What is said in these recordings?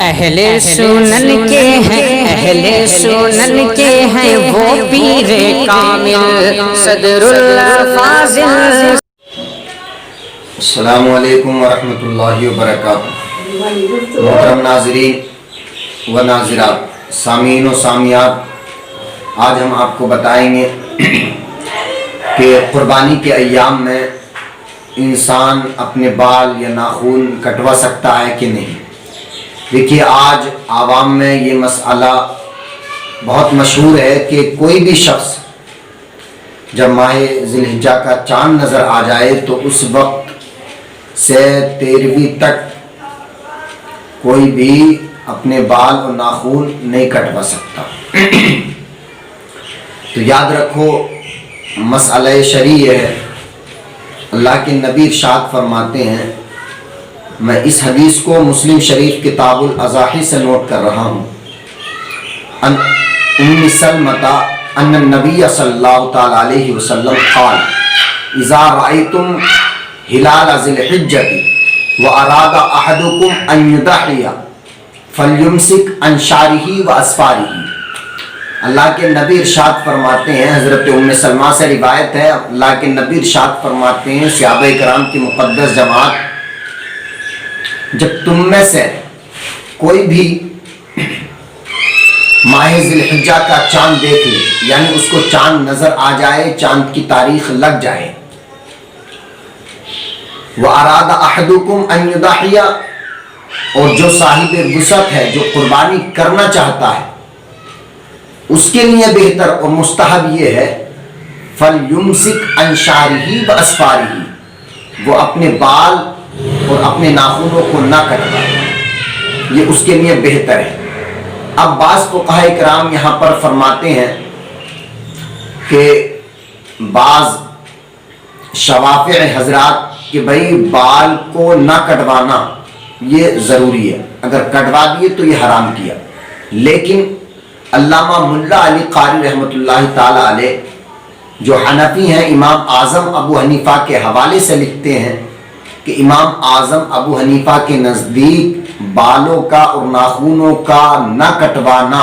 اہل سنن کے ہیں، اہل سنن کے ہیں وہ پیر کامل صدر الفاضل۔ السلام علیکم ورحمۃ اللہ وبرکاتہ۔ محترم ناظرین و ناظرات، سامعین و سامعات، آج ہم آپ کو بتائیں گے کہ قربانی کے ایام میں انسان اپنے بال یا ناخن کٹوا سکتا ہے کہ نہیں۔ دیکھیے، آج عوام میں یہ مسئلہ بہت مشہور ہے کہ کوئی بھی شخص جب ماہ ذی الحجہ کا چاند نظر آ جائے تو اس وقت سے 13ویں تک کوئی بھی اپنے بال اور ناخن نہیں کٹوا سکتا۔ تو یاد رکھو، مسئلہ شرعی ہے۔ اللہ کے نبی ارشاد فرماتے ہیں، میں اس حدیث کو مسلم شریف کتاب الاضاحی سے نوٹ کر رہا ہوں، ام سلمۃ ان النبی صلی اللہ تعالی علیہ وسلم قال اذا رأیتم ہلال ذی الحجۃ واراد احدکم ان یضحی فلیمسک عن شعرہ واظفارہ۔ اللہ کے نبی ارشاد فرماتے ہیں، حضرت ام سلمہ سے روایت ہے، اللہ کے نبی ارشاد فرماتے ہیں، صحابہ کرام کی مقدس جماعت، جب تم میں سے کوئی بھی ماہ ذی الحجہ کا چاند دیکھ لے، یعنی اس کو چاند نظر آ جائے، چاند کی تاریخ لگ جائے، وَأَرَادَ أَحَدُكُمْ أَن يُضَحِيَ، اور جو صاحب وسعت ہے، جو قربانی کرنا چاہتا ہے، اس کے لیے بہتر اور مستحب یہ ہے فَلْيُمْسِكْ عَنْ شَعْرِهِ وَأَصْفَارِهِ، وہ اپنے بال اور اپنے ناخنوں کو نہ کٹوائے، یہ اس کے لیے بہتر ہے۔ اب بعض فقہاء کرام یہاں پر فرماتے ہیں کہ بعض شوافع حضرات کہ بھائی بال کو نہ کٹوانا یہ ضروری ہے، اگر کٹوا دیے تو یہ حرام کیا۔ لیکن علامہ ملا علی قاری رحمۃ اللہ تعالی علیہ، جو حنفی ہیں، امام اعظم ابو حنیفہ کے حوالے سے لکھتے ہیں کہ امام اعظم ابو حنیفہ کے نزدیک بالوں کا اور ناخنوں کا نہ کٹوانا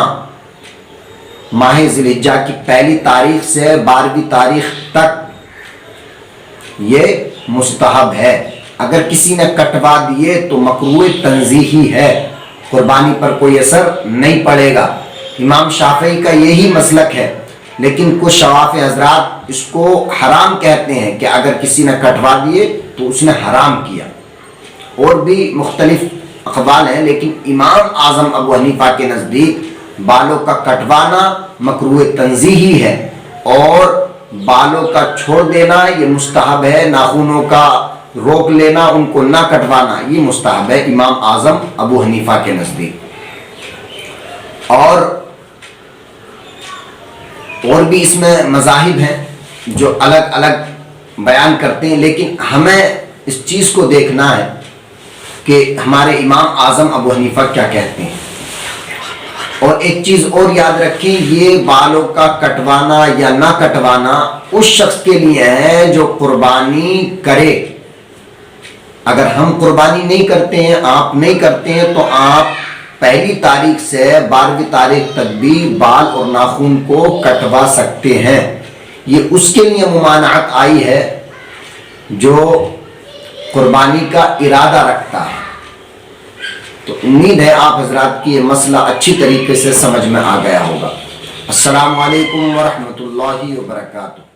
ماہ ذی الحجہ کی پہلی تاریخ سے 12ویں تاریخ تک یہ مستحب ہے۔ اگر کسی نے کٹوا دیے تو مکروہ تنزیہی ہے، قربانی پر کوئی اثر نہیں پڑے گا۔ امام شافعی کا یہی مسلک ہے، لیکن کچھ شوافع حضرات اس کو حرام کہتے ہیں کہ اگر کسی نے کٹوا دیے تو اس نے حرام کیا۔ اور بھی مختلف اقوال ہیں، لیکن امام اعظم ابو حنیفہ کے نزدیک بالوں کا کٹوانا مکروہ تنزیہی ہے اور بالوں کا چھوڑ دینا یہ مستحب ہے، ناخنوں کا روک لینا، ان کو نہ کٹوانا یہ مستحب ہے امام اعظم ابو حنیفہ کے نزدیک۔ اور بھی اس میں مذاہب ہیں جو الگ الگ بیان کرتے ہیں، لیکن ہمیں اس چیز کو دیکھنا ہے کہ ہمارے امام اعظم ابو حنیفہ کیا کہتے ہیں۔ اور ایک چیز اور یاد رکھیں، یہ بالوں کا کٹوانا یا نہ کٹوانا اس شخص کے لیے ہے جو قربانی کرے۔ اگر ہم قربانی نہیں کرتے ہیں، آپ نہیں کرتے ہیں، تو آپ پہلی تاریخ سے 12ویں تاریخ تک بھی بال اور ناخن کو کٹوا سکتے ہیں۔ یہ اس کے لیے ممانعت آئی ہے جو قربانی کا ارادہ رکھتا ہے۔ تو امید ہے آپ حضرات کی یہ مسئلہ اچھی طریقے سے سمجھ میں آ گیا ہوگا۔ السلام علیکم ورحمۃ اللہ وبرکاتہ۔